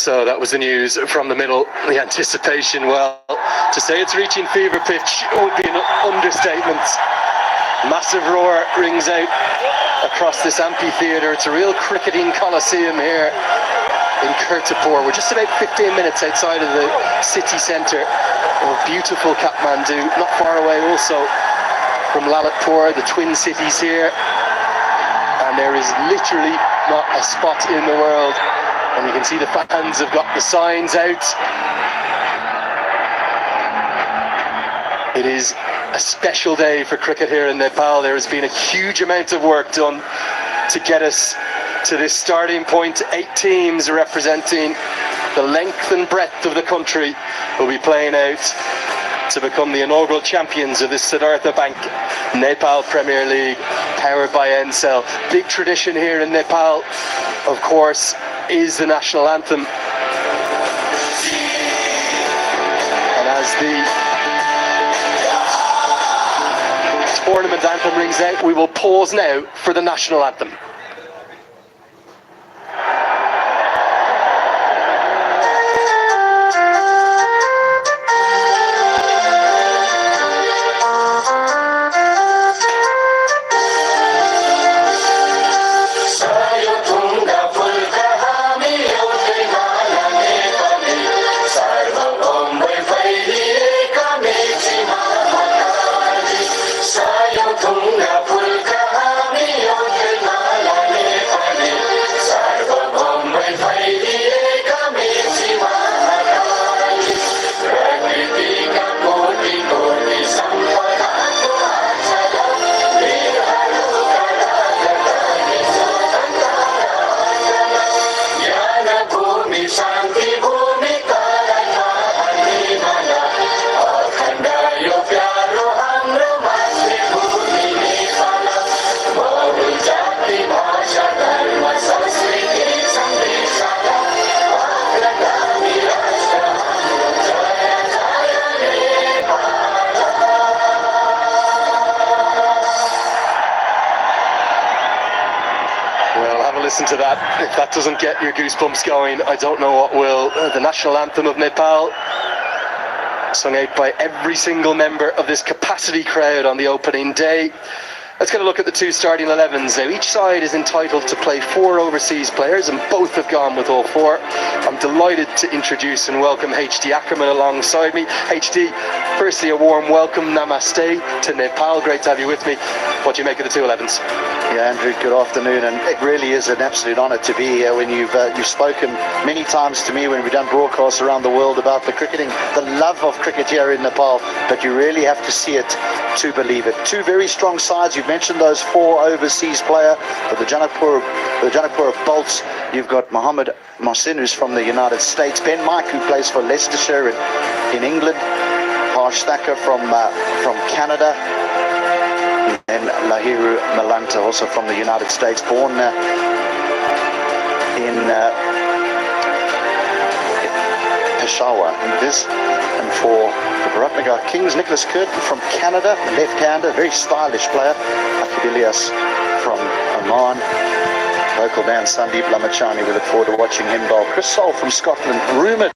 So that was the news from the middle. The anticipation, well, to say it's reaching fever pitch would be an understatement. Massive roar rings out across this amphitheatre. It's a real cricketing coliseum here in Kirtipur. We're just about 15 minutes outside of the city centre of beautiful Kathmandu, not far away also from Lalitpur, the twin cities here. And there is literally not a spot in the world. And you can see the fans have got the signs out. It is a special day for cricket here in Nepal. There has been a huge amount of work done to get us to this starting point. 8 teams representing the length and breadth of the country will be playing out to become the inaugural champions of this Siddhartha Bank Nepal Premier League, powered by Ncell. Big tradition here in Nepal, of course, is the national anthem. And as the tournament anthem rings out, we will pause now for the national anthem. Listen to that. If that doesn't get your goosebumps going, I don't know what will. The national anthem of Nepal, sung out by every single member of this capacity crowd on the opening day. Let's get a look at the 2 starting 11s. Now, each side is entitled to play 4 overseas players, and both have gone with all 4. I'm delighted to introduce and welcome HD Ackerman alongside me. HD, firstly, a warm welcome, namaste, to Nepal. Great to have you with me. What do you make of the 2 11s? Yeah, Andrew, good afternoon, and it really is an absolute honour to be here. When you've spoken many times to me when we've done broadcasts around the world about the cricketing, the love of cricket here in Nepal, but you really have to see it to believe it. 2 very strong sides. You've mentioned those 4 overseas players, but the Janakpur Bolts. You've got Mohammed Mohsin, who's from the United States, Ben Mike, who plays for Leicestershire in England, Harsh Thacker from Canada, and Lahiru Malanta, also from the United States, born in Peshawar. And for the Biratnagar Kings, Nicholas Curtin from Canada, left-hander, very stylish player. Akidilias from Oman. Local man Sandeep Lamachani, we look forward to watching him bowl. Chris Soul from Scotland, rumoured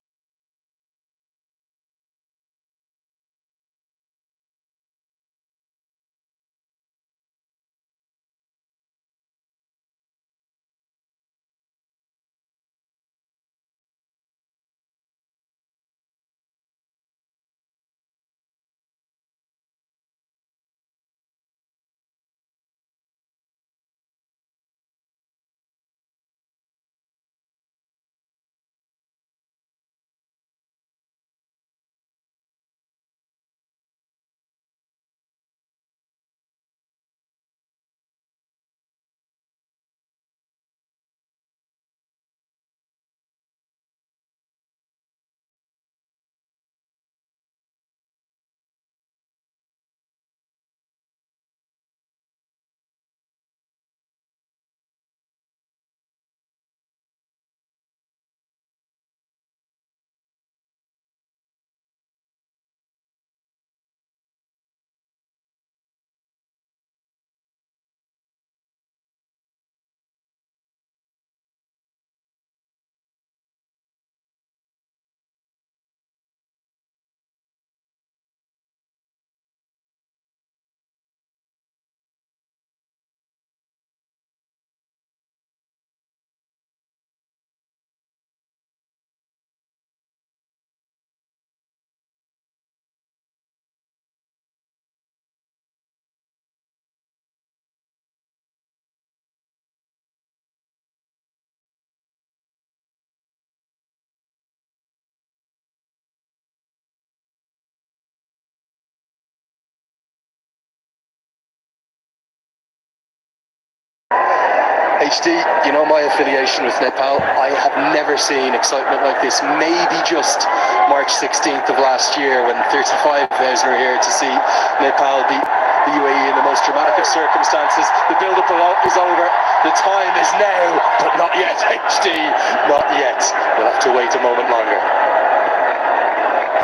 HD, you know my affiliation with Nepal. I have never seen excitement like this. Maybe just March 16th of last year when 35,000 were here to see Nepal beat the UAE in the most dramatic of circumstances. The build-up is over. The time is now, but not yet, HD. Not yet. We'll have to wait a moment longer.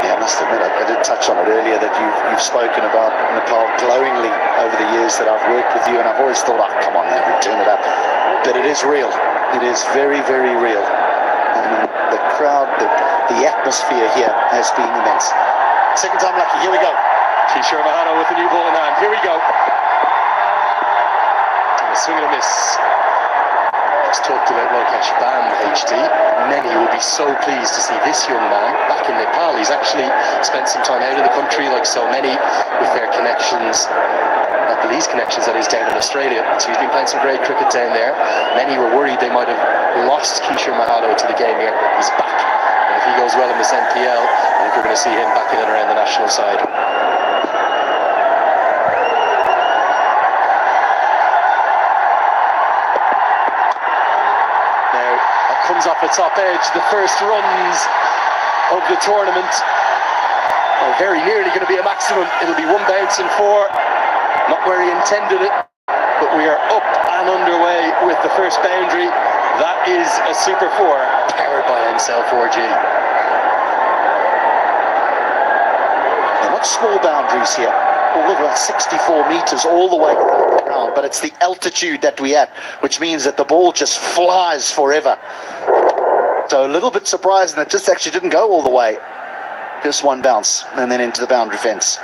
Yeah, I must admit, I did touch on it earlier that you've spoken about Nepal glowingly over the years that I've worked with you, and I've always thought, oh, come on, Andrew, turn it up. But it is real. It is very, very real. And the crowd, the atmosphere here has been immense. Second time lucky, here we go. Kishore Mahado with the new ball in hand. Here we go. And a swing and a miss. Just talked about Lokesh Bam, HD. Many will be so pleased to see this young man back in Nepal. He's actually spent some time out of the country, like so many, with their connections, not the least connections that is down in Australia. So he's been playing some great cricket down there. Many were worried they might have lost Kishore Mahado to the game here. He's back. And if he goes well in this NPL, I think we're going to see him back in and around the national side. Comes off the top edge, the first runs of the tournament are very nearly going to be a maximum. It'll be one bounce and four, not where he intended it, but we are up and underway with the first boundary. That is a super four powered by NCell 4G. They're not small boundaries here. All of about 64 meters all the way around the ground, but it's the altitude that we're at, which means that the ball just flies forever. So a little bit surprising that just actually didn't go all the way. Just one bounce and then into the boundary fence.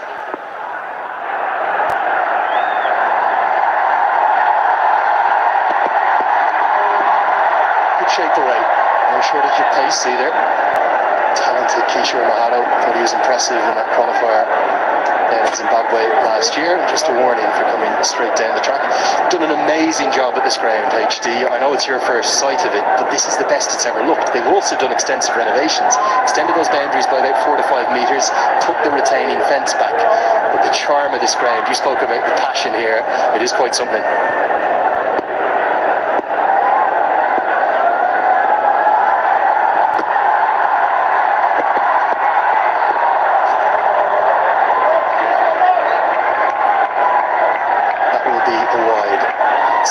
Good shape away. No shortage of pace either. Talented Kishore Mahado. Thought he was impressive in that qualifier down in Zimbabwe last year. Just a warning for coming straight down the track. Done an amazing job at this ground, HD. I know it's your first sight of it, but this is the best it's ever looked. They've also done extensive renovations, extended those boundaries by about 4 to 5 meters, put the retaining fence back. But the charm of this ground, you spoke about the passion here, it is quite something.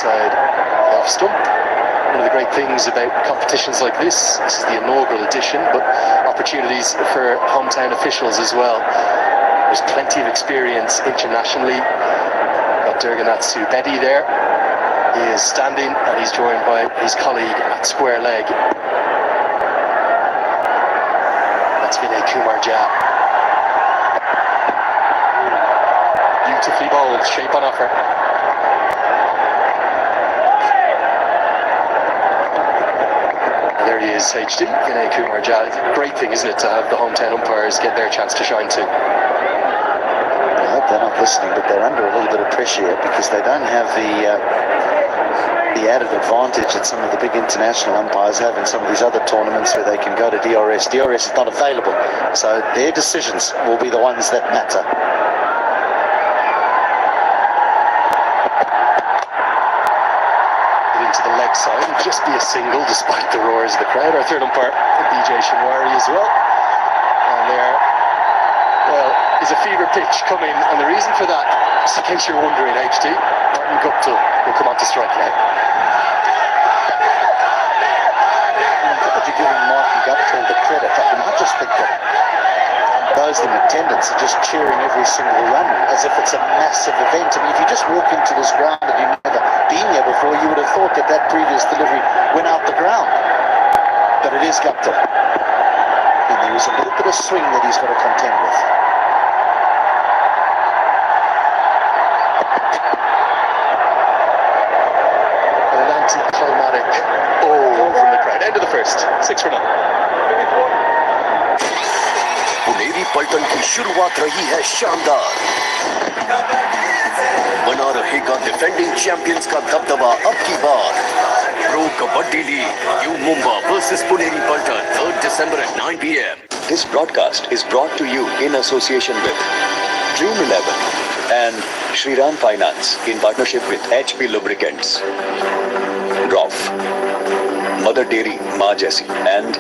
The off stump. One of the great things about competitions like this is the inaugural edition, but opportunities for hometown officials as well. There's plenty of experience internationally. Got Durganatsu Bedi there. He is standing and he's joined by his colleague at square leg. That's Vinay Kumar Jha. Beautifully bowled, shape on offer. There he is, HD, Vinay Kumar Jha. It's a great thing, isn't it, to have the hometown umpires get their chance to shine too. I hope they're not listening, but they're under a little bit of pressure here because they don't have the added advantage that some of the big international umpires have in some of these other tournaments where they can go to DRS. DRS is not available, so their decisions will be the ones that matter. Into the leg side, it'll just be a single despite the roars of the crowd. Our third umpire, BJ Shinwari as well. And there, well, is a fever pitch coming, and the reason for that, just in case you're wondering, HD, Martin Guptill will come on to strike now. But you're giving Martin Guptill the credit. I just think that those in attendance are just cheering every single run as if it's a massive event. I mean, if you just walk into this ground and you've never been here before, you would have thought that that previous delivery went out the ground. But it is Guptill. And there is a little bit of swing that he's got to contend with. An anticlimactic from the crowd. End of the first. 6 for 0. Puneri पलटन की शुरुआत रही है शानदार। बना रहेगा defending champions का दबदबा अब की बार। Pro kabaddi league U Mumba versus Puneri Paltan 3rd December at 9 p.m. This broadcast is brought to you in association with Dream 11 and Shriram Finance in partnership with HP Lubricants. Roff, Mother Dairy, maa jaisi, and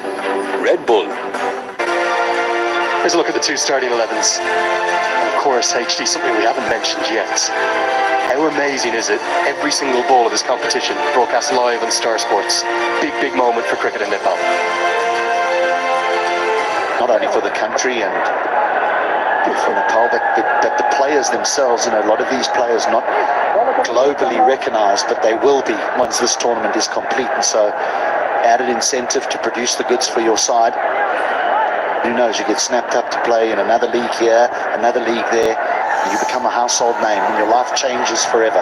Red Bull. Here's a look at the two starting 11s. And of course, HD, something we haven't mentioned yet. How amazing is it? Every single ball of this competition broadcast live on Star Sports. Big, big moment for cricket in Nepal. Not only for the country and for Nepal, but the players themselves. You know, a lot of these players not globally recognised, but they will be once this tournament is complete. And so, added incentive to produce the goods for your side. Who knows, you get snapped up to play in another league here, another league there, and you become a household name and your life changes forever.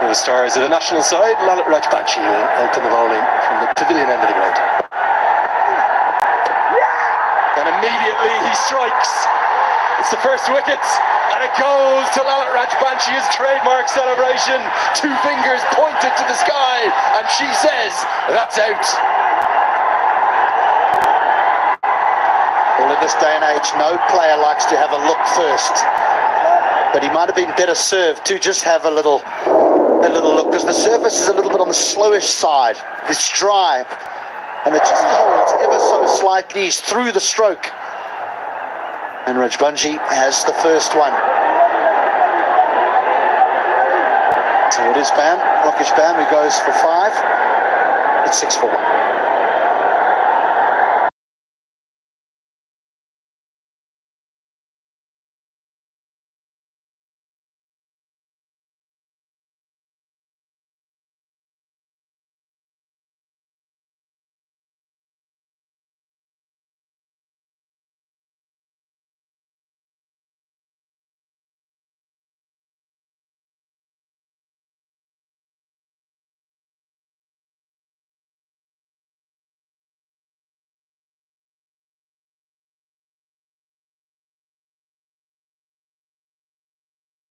The stars of the national side, Lalit Rajbanshi will open the bowling from the pavilion end of the ground. And immediately he strikes. It's the first wicket, and it goes to Lalit Rajbanshi, his trademark celebration. Two fingers pointed to the sky, and she says, that's out. Well, in this day and age, no player likes to have a look first. But he might have been better served to just have a little look, because the surface is a little bit on the slowish side. It's dry, and it just holds ever so slightly. He's through the stroke. And Rajbanshi has the first one. So it is Rakesh Bam who goes for 5. It's 6 for 1.